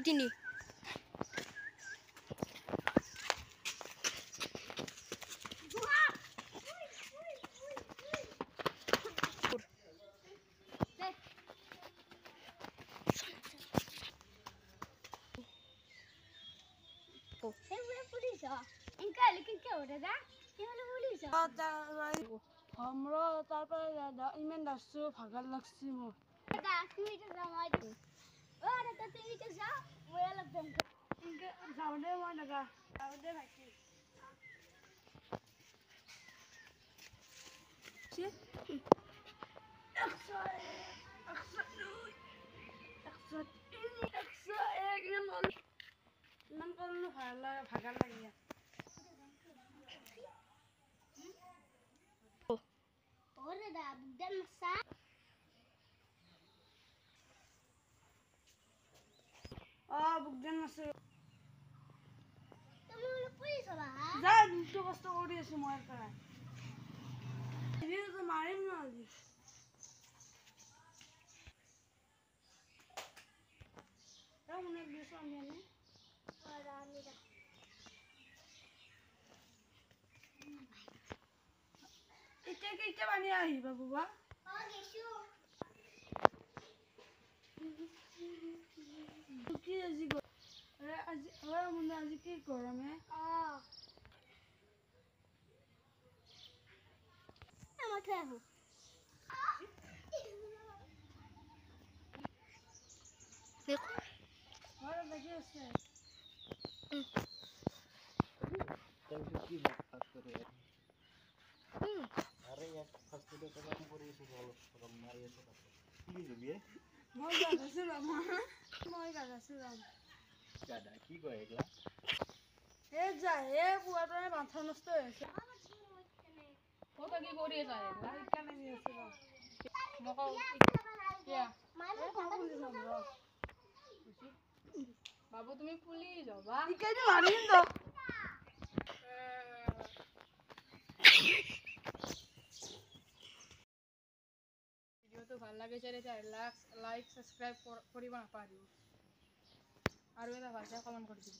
তিনি আমরা তারপরে ইমান আসছো ভাগার লাগছি মোর যাও দে মই দাদা যাও দে ভাইটি ইমান করলো ভাগার লাগিয়া বুকদান আছে যা দুটো কষ্ট করে আছি মই করা তো মারিম না আজি মনে গেছো আমি এটা বানিয়ে আহিবা বাবা কি আজি মনে আজি কি গরমে কি ফাস্ট করে আরে এক ফাস্ট করে কাম করে এসে ভালো রকম মারি এসে কি দিবি মই গাছিলাম গাডা কি কয় এগুলা এ যা এ পুয়াটারে মাথা নষ্ট হয়েছে কত কি করি যায় কেন নিয়েছিল মকো ইয়া বাবু তুমি পুলি যাবা ইকাই তো মারিম তো ভিডিওটো ভাল লাগে চাইলে লাইক সাবস্ক্রাইব কৰিব নাপাহৰিব আৰু এটা ভাষা কমেণ্ট কৰি দিব